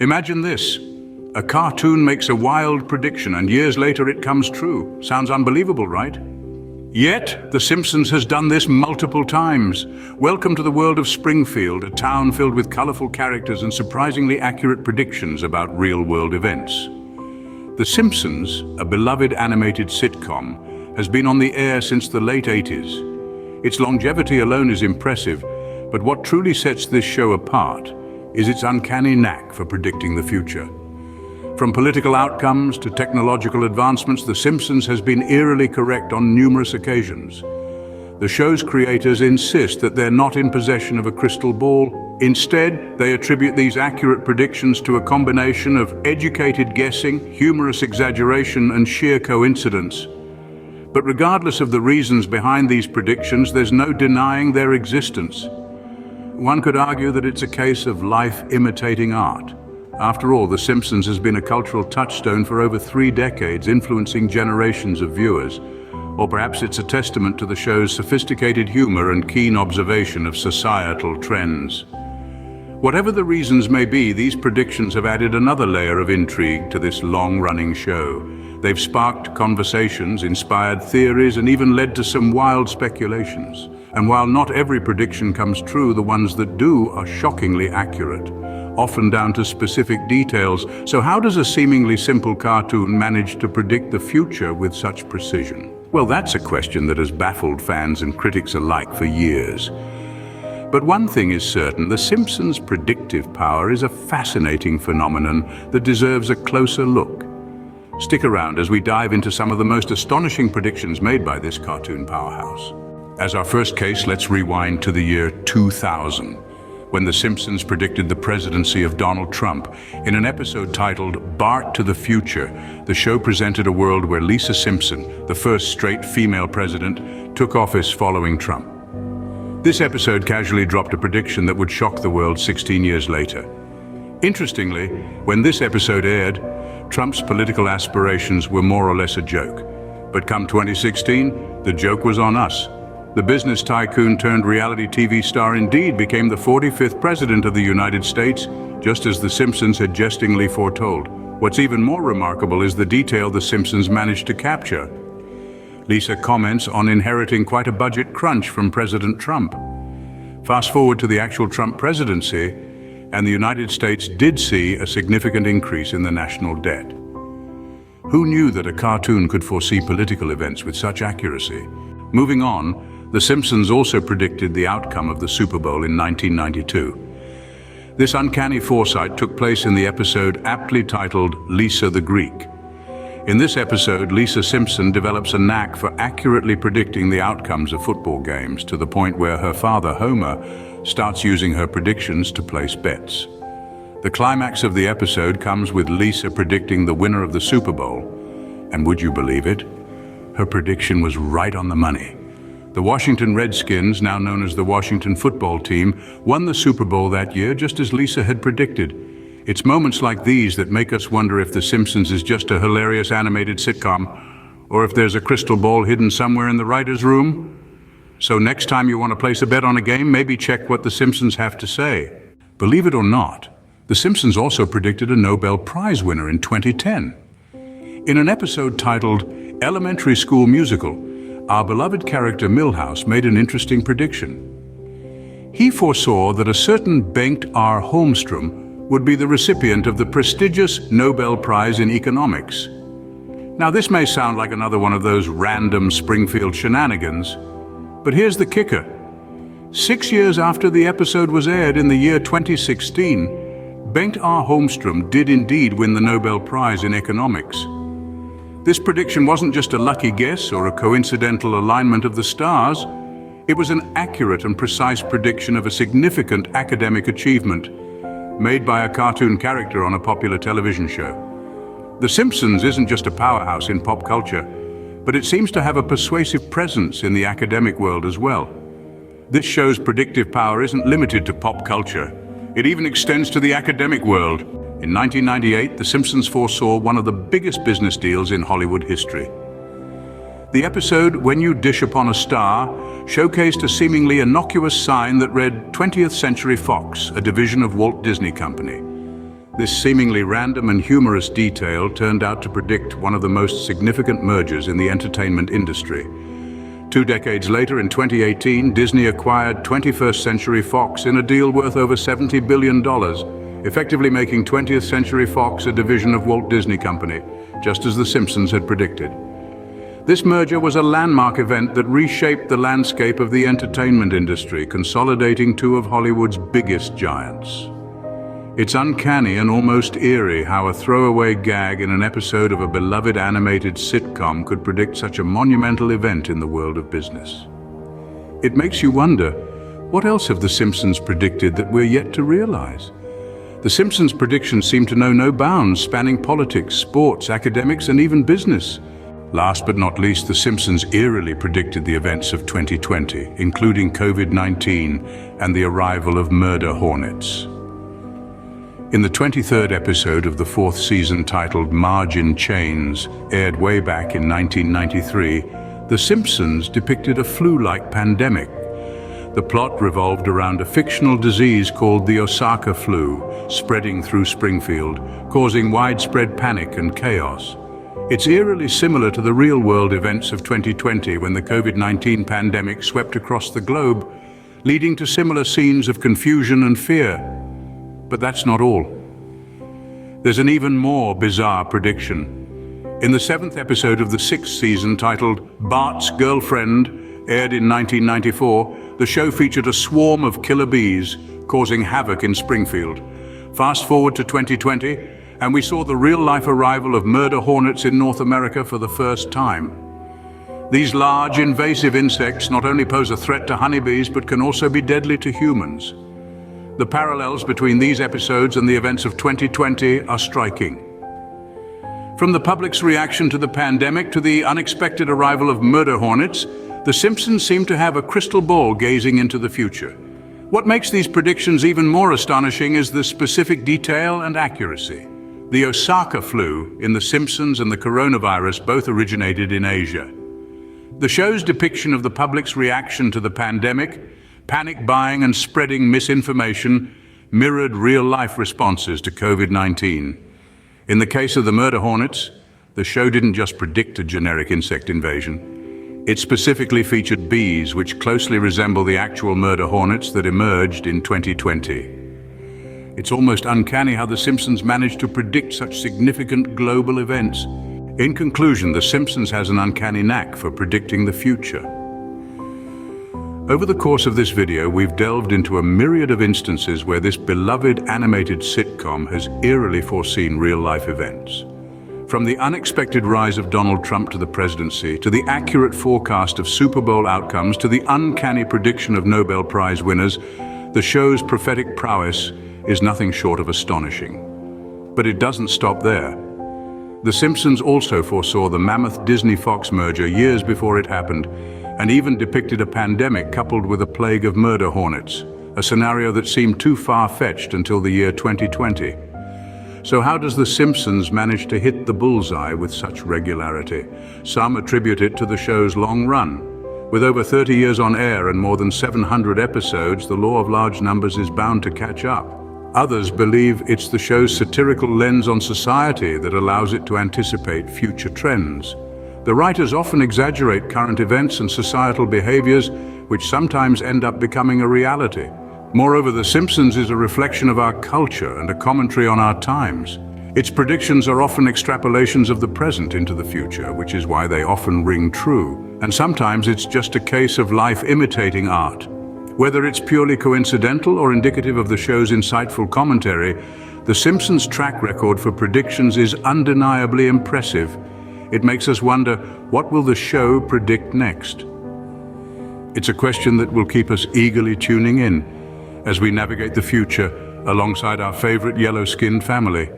Imagine this. A cartoon makes a wild prediction and years later it comes true. Sounds unbelievable, right? Yet, The Simpsons has done this multiple times. Welcome to the world of Springfield, a town filled with colorful characters and surprisingly accurate predictions about real-world events. The Simpsons, a beloved animated sitcom, has been on the air since the late 80s. Its longevity alone is impressive, but what truly sets this show apart is its uncanny knack for predicting the future. From political outcomes to technological advancements, The Simpsons has been eerily correct on numerous occasions. The show's creators insist that they're not in possession of a crystal ball. Instead, they attribute these accurate predictions to a combination of educated guessing, humorous exaggeration, and sheer coincidence. But regardless of the reasons behind these predictions, there's no denying their existence. One could argue that it's a case of life imitating art. After all, The Simpsons has been a cultural touchstone for over 3 decades, influencing generations of viewers. Or perhaps it's a testament to the show's sophisticated humor and keen observation of societal trends. Whatever the reasons may be, these predictions have added another layer of intrigue to this long-running show. They've sparked conversations, inspired theories, and even led to some wild speculations. And while not every prediction comes true, the ones that do are shockingly accurate, often down to specific details. So how does a seemingly simple cartoon manage to predict the future with such precision? Well, that's a question that has baffled fans and critics alike for years. But one thing is certain, The Simpsons' predictive power is a fascinating phenomenon that deserves a closer look. Stick around as we dive into some of the most astonishing predictions made by this cartoon powerhouse. As our first case, let's rewind to the year 2000. When The Simpsons predicted the presidency of Donald Trump. In an episode titled Bart to the Future, the show presented a world where Lisa Simpson, the first straight female president, took office following Trump. This episode casually dropped a prediction that would shock the world 16 years later. Interestingly, when this episode aired, Trump's political aspirations were more or less a joke. But come 2016, the joke was on us. The business tycoon turned reality TV star indeed became the 45th president of the United States, just as The Simpsons had jestingly foretold. What's even more remarkable is the detail The Simpsons managed to capture. Lisa comments on inheriting quite a budget crunch from President Trump. Fast forward to the actual Trump presidency, and the United States did see a significant increase in the national debt. Who knew that a cartoon could foresee political events with such accuracy? Moving on, The Simpsons also predicted the outcome of the Super Bowl in 1992. This uncanny foresight took place in the episode aptly titled Lisa the Greek. In this episode, Lisa Simpson develops a knack for accurately predicting the outcomes of football games to the point where her father, Homer, starts using her predictions to place bets. The climax of the episode comes with Lisa predicting the winner of the Super Bowl. And would you believe it? Her prediction was right on the money. The Washington Redskins, now known as the Washington football team, won the Super Bowl that year just as Lisa had predicted. It's moments like these that make us wonder if The Simpsons is just a hilarious animated sitcom, or if there's a crystal ball hidden somewhere in the writer's room. So next time you want to place a bet on a game, maybe check what The Simpsons have to say. Believe it or not, The Simpsons also predicted a Nobel Prize winner in 2010. In an episode titled Elementary School Musical, our beloved character Milhouse made an interesting prediction. He foresaw that a certain Bengt R. Holmstrom would be the recipient of the prestigious Nobel Prize in Economics. Now, this may sound like another one of those random Springfield shenanigans, but here's the kicker. 6 years after the episode was aired in the year 2016, Bengt R. Holmstrom did indeed win the Nobel Prize in Economics. This prediction wasn't just a lucky guess or a coincidental alignment of the stars. It was an accurate and precise prediction of a significant academic achievement made by a cartoon character on a popular television show. The Simpsons isn't just a powerhouse in pop culture, but it seems to have a persuasive presence in the academic world as well. This show's predictive power isn't limited to pop culture. It even extends to the academic world. In 1998, The Simpsons foresaw one of the biggest business deals in Hollywood history. The episode, When You Dish Upon a Star, showcased a seemingly innocuous sign that read 20th Century Fox, a division of Walt Disney Company. This seemingly random and humorous detail turned out to predict one of the most significant mergers in the entertainment industry. 2 decades later, in 2018, Disney acquired 21st Century Fox in a deal worth over $70 billion, effectively making 20th Century Fox a division of Walt Disney Company, just as The Simpsons had predicted. This merger was a landmark event that reshaped the landscape of the entertainment industry, consolidating 2 of Hollywood's biggest giants. It's uncanny and almost eerie how a throwaway gag in an episode of a beloved animated sitcom could predict such a monumental event in the world of business. It makes you wonder, what else have The Simpsons predicted that we're yet to realize? The Simpsons' predictions seem to know no bounds, spanning politics, sports, academics, and even business. Last but not least, The Simpsons eerily predicted the events of 2020, including COVID-19 and the arrival of murder hornets. In the 23rd episode of the 4th season, titled Marge in Chains, aired way back in 1993, The Simpsons depicted a flu-like pandemic. The plot revolved around a fictional disease called the Osaka flu, spreading through Springfield, causing widespread panic and chaos. It's eerily similar to the real-world events of 2020, when the COVID-19 pandemic swept across the globe, leading to similar scenes of confusion and fear. But that's not all. There's an even more bizarre prediction. In the 7th episode of the 6th season, titled Bart's Girlfriend, aired in 1994, the show featured a swarm of killer bees causing havoc in Springfield. Fast forward to 2020, and we saw the real-life arrival of murder hornets in North America for the first time. These large, invasive insects not only pose a threat to honeybees, but can also be deadly to humans. The parallels between these episodes and the events of 2020 are striking. From the public's reaction to the pandemic to the unexpected arrival of murder hornets, The Simpsons seem to have a crystal ball gazing into the future. What makes these predictions even more astonishing is the specific detail and accuracy. The Osaka flu in The Simpsons and the coronavirus both originated in Asia. The show's depiction of the public's reaction to the pandemic, panic buying and spreading misinformation, mirrored real-life responses to COVID-19. In the case of the murder hornets, the show didn't just predict a generic insect invasion. It specifically featured bees, which closely resemble the actual murder hornets that emerged in 2020. It's almost uncanny how The Simpsons managed to predict such significant global events. In conclusion, The Simpsons has an uncanny knack for predicting the future. Over the course of this video, we've delved into a myriad of instances where this beloved animated sitcom has eerily foreseen real-life events. From the unexpected rise of Donald Trump to the presidency, to the accurate forecast of Super Bowl outcomes, to the uncanny prediction of Nobel Prize winners, the show's prophetic prowess is nothing short of astonishing. But it doesn't stop there. The Simpsons also foresaw the mammoth Disney-Fox merger years before it happened, and even depicted a pandemic coupled with a plague of murder hornets, a scenario that seemed too far-fetched until the year 2020. So how does The Simpsons manage to hit the bullseye with such regularity? Some attribute it to the show's long run. With over 30 years on air and more than 700 episodes, the law of large numbers is bound to catch up. Others believe it's the show's satirical lens on society that allows it to anticipate future trends. The writers often exaggerate current events and societal behaviors, which sometimes end up becoming a reality. Moreover, The Simpsons is a reflection of our culture and a commentary on our times. Its predictions are often extrapolations of the present into the future, which is why they often ring true. And sometimes it's just a case of life imitating art. Whether it's purely coincidental or indicative of the show's insightful commentary, The Simpsons' track record for predictions is undeniably impressive. It makes us wonder, what will the show predict next? It's a question that will keep us eagerly tuning in as we navigate the future alongside our favorite yellow-skinned family.